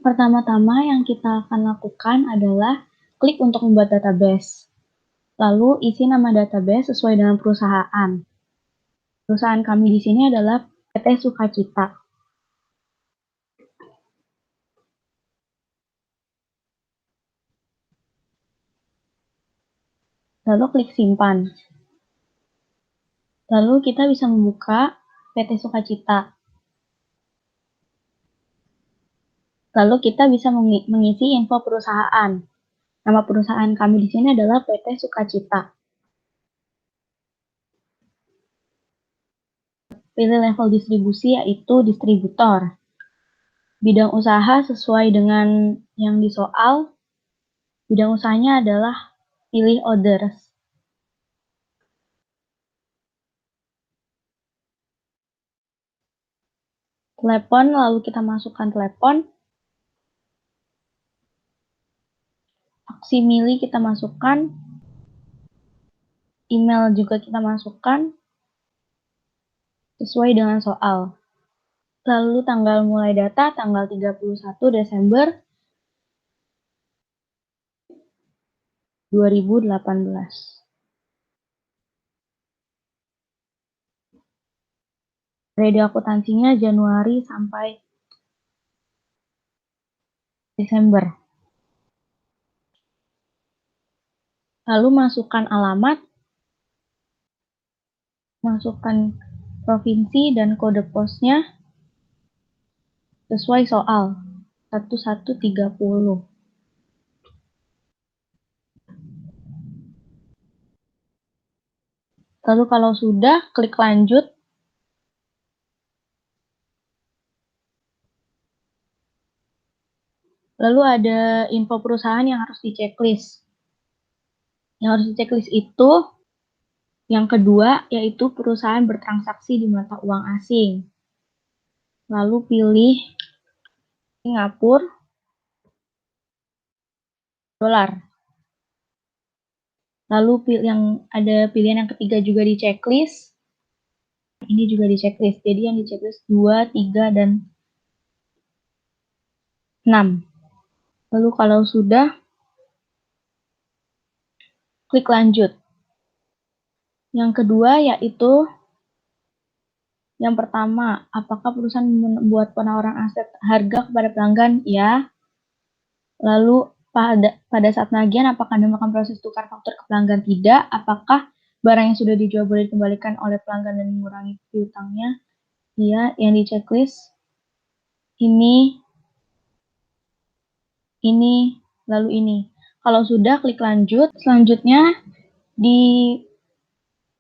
Pertama-tama yang kita akan lakukan adalah klik untuk membuat database. Lalu isi nama database sesuai dengan perusahaan. Perusahaan kami di sini adalah PT Sukacita. Lalu klik simpan. Lalu kita bisa membuka PT Sukacita. Lalu kita bisa mengisi info perusahaan. Nama perusahaan kami di sini adalah PT Sukacita. Pilih level distribusi yaitu distributor. Bidang usaha sesuai dengan yang di soal. Bidang usahanya adalah pilih orders. Telepon, lalu kita masukkan telepon. Faksimili kita masukkan. Email juga kita masukkan sesuai dengan soal. Lalu tanggal mulai data tanggal 31 Desember 2018. Periode akuntansinya Januari sampai Desember. Lalu masukkan alamat, masukkan provinsi dan kode posnya sesuai soal 1130. Lalu kalau sudah, klik lanjut. Lalu ada info perusahaan yang harus di-checklist. Yang harus di-checklist itu yang kedua, yaitu perusahaan bertransaksi di mata uang asing. Lalu pilih Singapura, dolar. Lalu ada pilihan yang ketiga juga di checklist. Ini juga di checklist. Jadi yang di checklist 2, 3, dan 6. Lalu kalau sudah, klik lanjut. Yang kedua yaitu yang pertama, apakah perusahaan membuat penawaran aset harga kepada pelanggan? Ya. Lalu pada saat penagihan, apakah Anda melakukan proses tukar faktur ke pelanggan? Tidak. Apakah barang yang sudah dijual boleh dikembalikan oleh pelanggan dan mengurangi piutangnya? Iya. Yang di checklist ini, lalu ini. Kalau sudah, klik lanjut. Selanjutnya di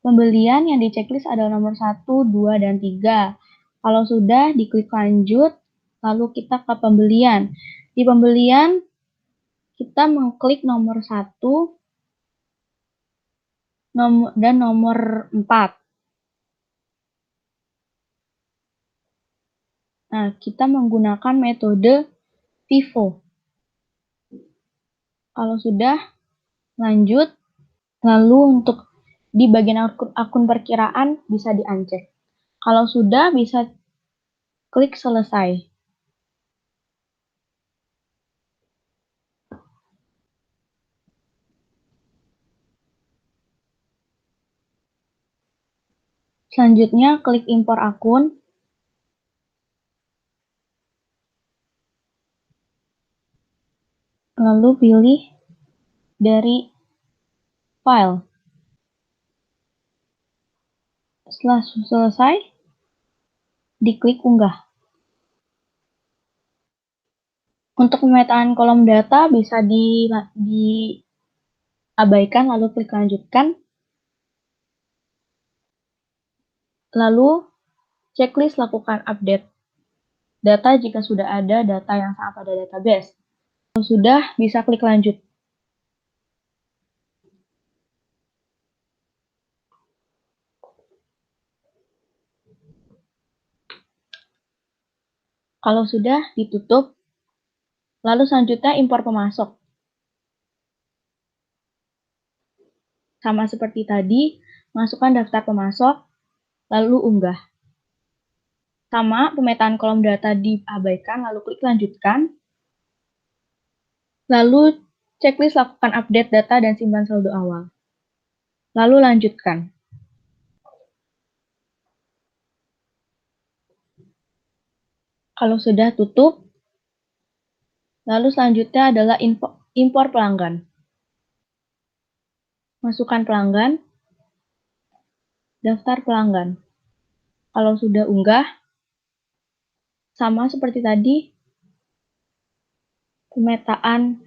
pembelian yang di checklist ada nomor 1, 2, dan 3. Kalau sudah, diklik lanjut, lalu kita ke pembelian. Di pembelian, kita mengklik nomor 1 dan nomor 4. Nah, kita menggunakan metode FIFO. Kalau sudah, lanjut. Lalu untuk di bagian akun perkiraan bisa di-uncheck. Kalau sudah, bisa klik selesai. Selanjutnya, klik impor akun. Lalu pilih dari file. Setelah selesai, diklik unggah. Untuk pemetaan kolom data bisa diabaikan lalu klik lanjutkan. Lalu checklist lakukan update data jika sudah ada data yang sama pada database. Kalau sudah, bisa klik lanjut. Kalau sudah, ditutup. Lalu selanjutnya impor pemasok. Sama seperti tadi, masukkan daftar pemasok, lalu unggah. Sama, pemetaan kolom data diabaikan, lalu klik lanjutkan. Lalu checklist lakukan update data dan simpan saldo awal. Lalu lanjutkan. Kalau sudah tutup, lalu selanjutnya adalah impor pelanggan. Masukkan pelanggan, daftar pelanggan. Kalau sudah unggah, sama seperti tadi, pemetaan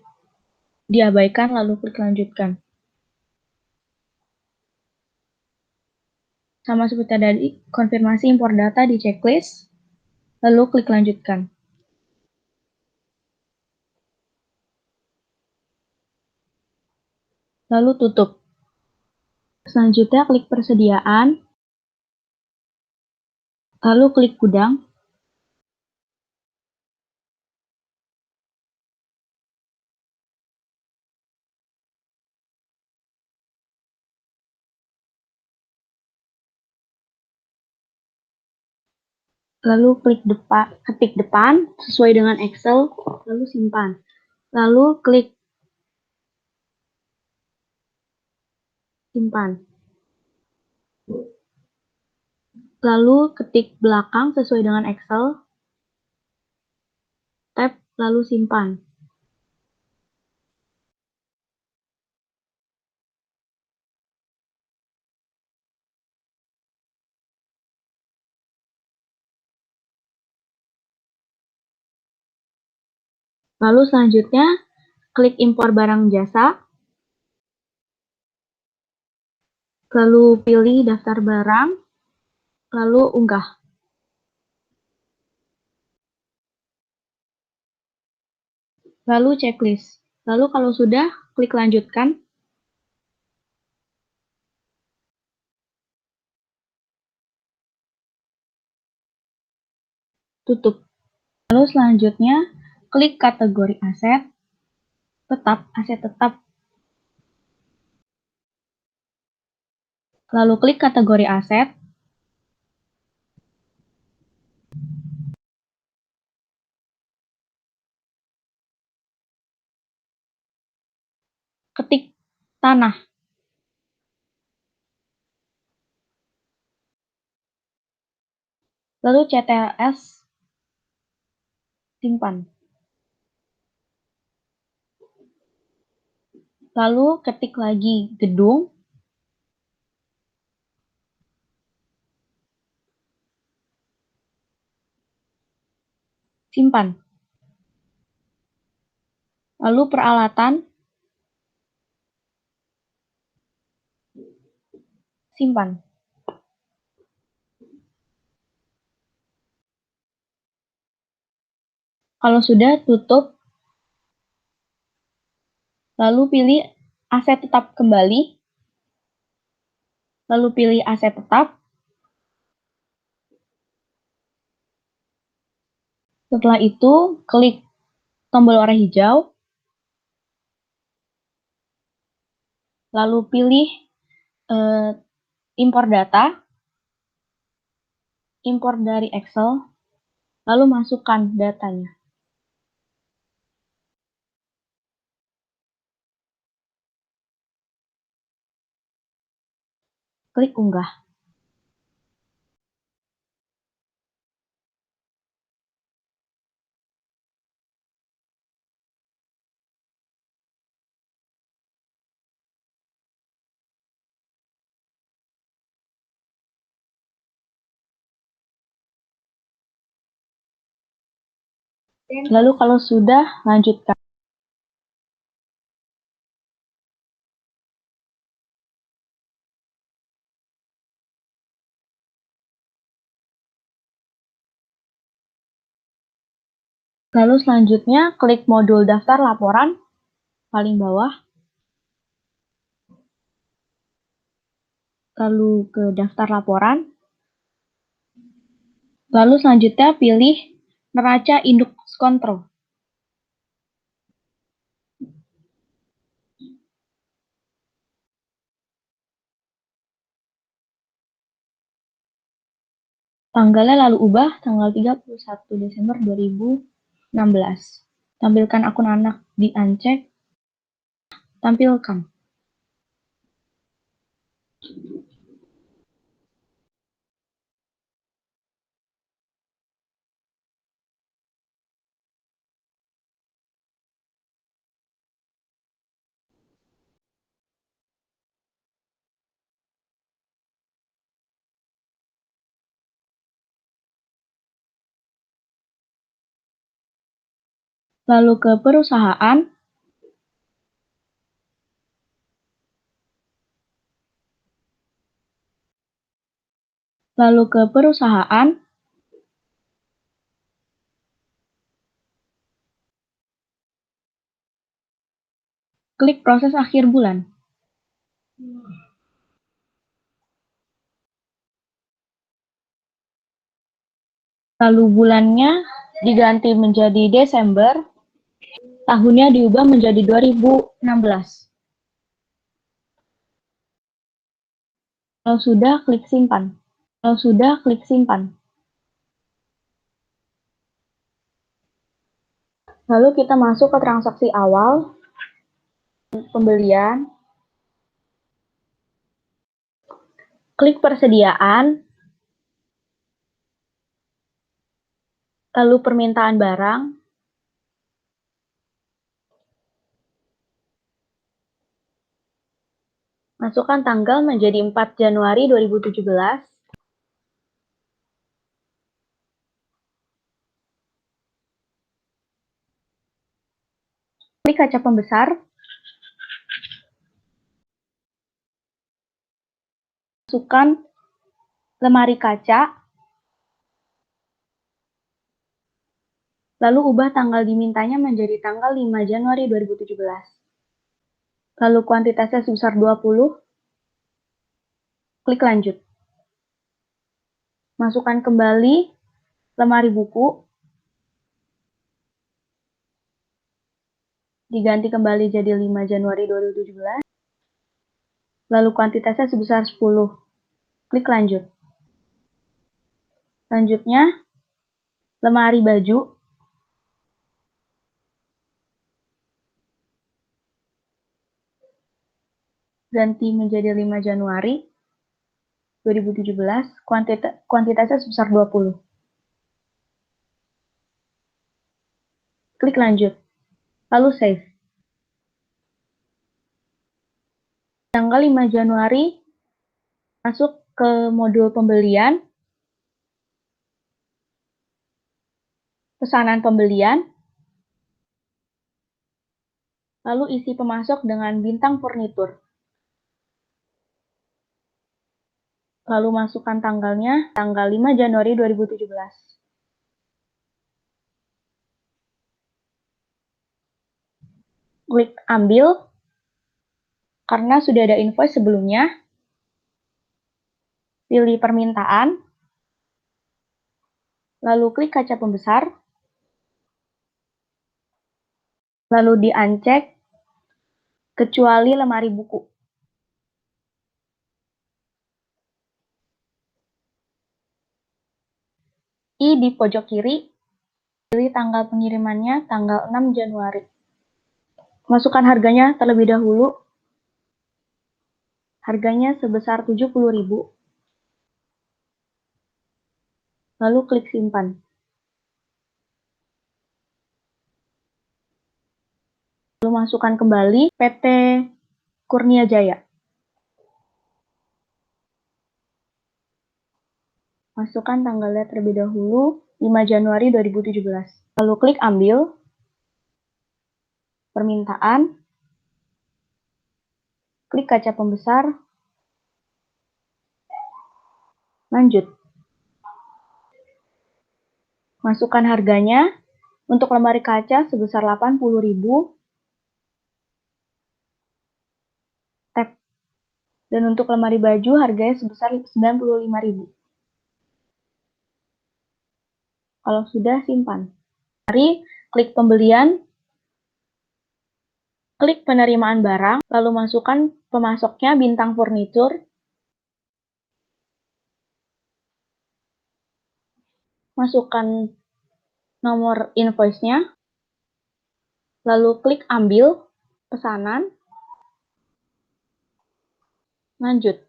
diabaikan lalu klik lanjutkan. Sama seperti tadi, konfirmasi impor data di checklist, lalu klik lanjutkan. Lalu tutup. Selanjutnya klik persediaan, lalu klik gudang, lalu ketik depan sesuai dengan Excel, lalu simpan. Lalu klik simpan. Lalu ketik belakang sesuai dengan Excel, tab, lalu simpan. Lalu selanjutnya, klik impor barang jasa, lalu pilih daftar barang, lalu unggah. Lalu checklist. Lalu kalau sudah, klik lanjutkan. Tutup. Lalu selanjutnya, klik kategori aset, aset tetap. Lalu klik kategori aset, ketik tanah. Lalu CTLS, simpan. Lalu ketik lagi gedung, simpan. Lalu peralatan, simpan. Kalau sudah, tutup. Lalu pilih aset tetap kembali. Lalu pilih aset tetap. Setelah itu, klik tombol warna hijau. Lalu pilih impor data. Impor dari Excel. Lalu masukkan datanya. Klik unggah. Lalu kalau sudah, lanjutkan. Lalu selanjutnya, klik modul daftar laporan, paling bawah. Lalu ke daftar laporan. Lalu selanjutnya pilih neraca induk kontrol. Tanggalnya lalu ubah tanggal 31 Desember 2016. Tampilkan akun anak di uncheck. Tampilkan. Lalu ke perusahaan. Lalu ke perusahaan. Klik proses akhir bulan. Lalu bulannya diganti menjadi Desember. Tahunnya diubah menjadi 2016. Kalau sudah, klik simpan. Kalau sudah, klik simpan. Lalu kita masuk ke transaksi awal, pembelian, klik persediaan, lalu permintaan barang, masukkan tanggal menjadi 4 Januari 2017, klik kaca pembesar, masukkan lemari kaca, lalu ubah tanggal dimintanya menjadi tanggal 5 Januari 2017. Lalu kuantitasnya sebesar 20, klik lanjut. Masukkan kembali lemari buku, diganti kembali jadi 5 Januari 2017, lalu kuantitasnya sebesar 10, klik lanjut. Selanjutnya, lemari baju, ganti menjadi 5 Januari 2017, kuantitasnya sebesar 20. Klik lanjut, lalu save. Tanggal 5 Januari, masuk ke modul pembelian, pesanan pembelian, lalu isi pemasok dengan bintang furnitur. Lalu masukkan tanggalnya, tanggal 5 Januari 2017. Klik ambil, karena sudah ada invoice sebelumnya. Pilih permintaan, lalu klik kaca pembesar, lalu di uncheck, kecuali lemari buku. Di pojok kiri, pilih tanggal pengirimannya tanggal 6 Januari. Masukkan harganya terlebih dahulu. Harganya sebesar 70.000. Lalu klik simpan. Lalu masukkan kembali PT Kurnia Jaya. Masukkan tanggalnya terlebih dahulu, 5 Januari 2017. Lalu klik ambil, permintaan, klik kaca pembesar, lanjut. Masukkan harganya, untuk lemari kaca sebesar 80.000, tap. Dan untuk lemari baju harganya sebesar 95.000. Kalau sudah, simpan. Mari klik pembelian, klik penerimaan barang, lalu masukkan pemasoknya bintang furnitur, masukkan nomor invoice-nya, lalu klik ambil pesanan, lanjut.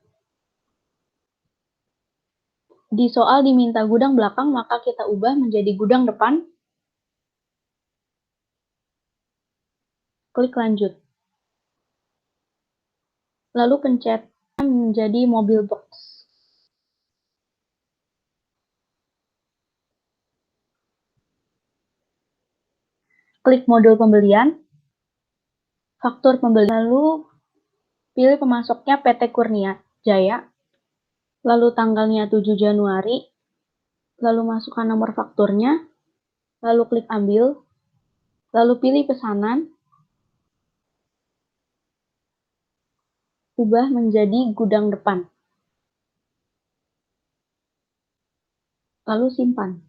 Di soal diminta gudang belakang, maka kita ubah menjadi gudang depan, klik lanjut. Lalu pencet menjadi mobil box. Klik modul pembelian, faktur pembelian, lalu pilih pemasoknya PT Kurnia Jaya, lalu tanggalnya 7 Januari, lalu masukkan nomor fakturnya, lalu klik ambil, lalu pilih pesanan, ubah menjadi gudang depan, lalu simpan.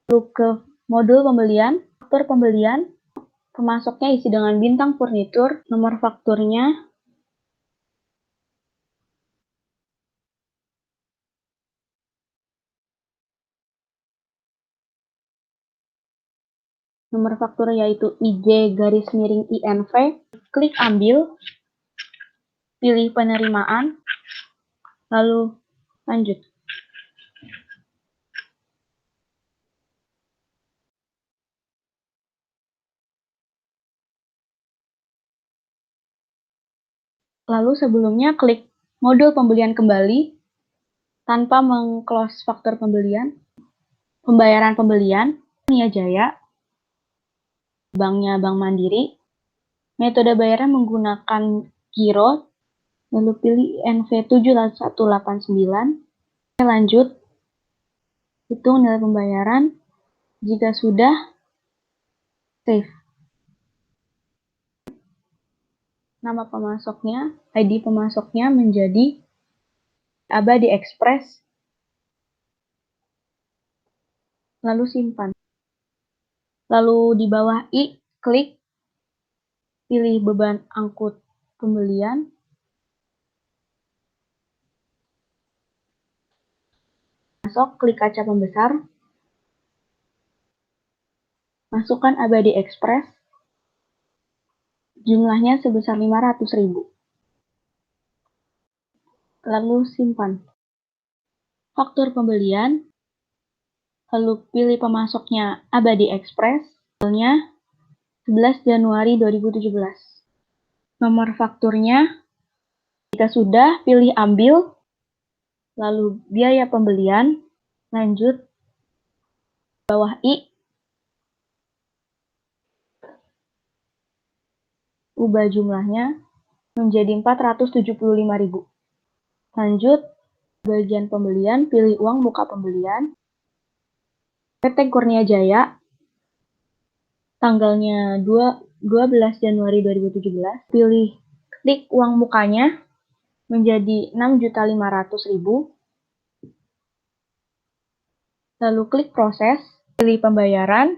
Lalu ke modul pembelian, faktur pembelian, pemasoknya isi dengan bintang furnitur, nomor fakturnya, nomor faktur yaitu IJ_INV, klik ambil, pilih penerimaan, lalu lanjut. Lalu sebelumnya klik modul pembelian kembali tanpa meng-close faktur pembelian, pembayaran pembelian, Kurnia Jaya, banknya Bank Mandiri, metode bayarnya menggunakan giro, lalu pilih INV 7189, lanjut, hitung nilai pembayaran, jika sudah, save. Nama pemasoknya, ID pemasoknya menjadi Abadi Express, lalu simpan. Lalu di bawah I, klik, pilih beban angkut pembelian, masuk, klik kaca pembesar, masukkan Abadi Express, jumlahnya sebesar 500.000. Lalu simpan. Faktur pembelian, lalu pilih pemasoknya Abadi Express, tanggalnya 11 Januari 2017. Nomor fakturnya, jika sudah, pilih ambil, lalu biaya pembelian, lanjut, bawah I, ubah jumlahnya menjadi 475.000. Lanjut, bagian pembelian, pilih uang muka pembelian, PT Kurnia Jaya, tanggalnya 12 Januari 2017, pilih klik uang mukanya menjadi 6.500.000, lalu klik proses, pilih pembayaran,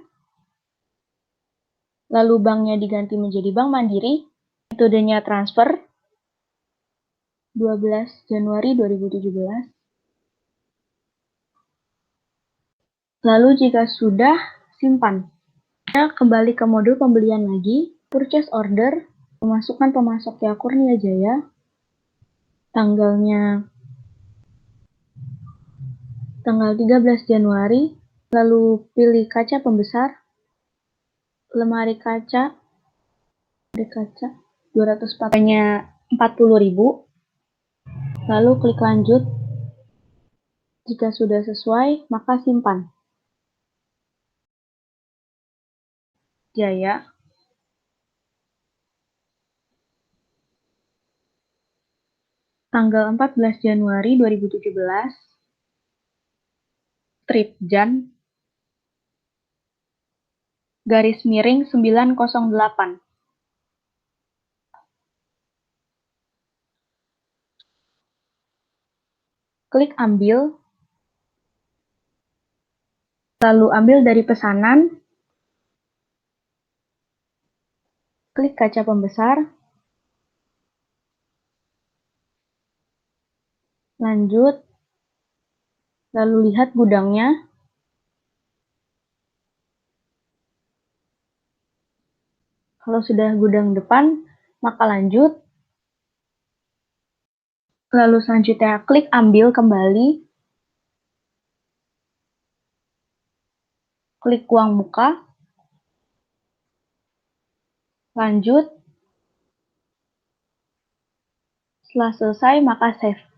lalu banknya diganti menjadi Bank Mandiri, metodenya transfer, 12 Januari 2017. Lalu jika sudah, simpan. Kembali ke modul pembelian lagi, purchase order, memasukkan pemasoknya Kurnia Jaya, tanggalnya tanggal 13 Januari, lalu pilih kaca pembesar, lemari kaca 240-nya 40.000, lalu klik lanjut. Jika sudah sesuai, maka simpan. Jaya, tanggal 14 Januari 2017, strip Jan, garis miring 908. Klik ambil, lalu ambil dari pesanan, klik kaca pembesar, lanjut, lalu lihat gudangnya, Kalau sudah gudang depan, maka lanjut. Lalu selanjutnya klik ambil kembali. Klik uang muka. Lanjut. Setelah selesai, maka save.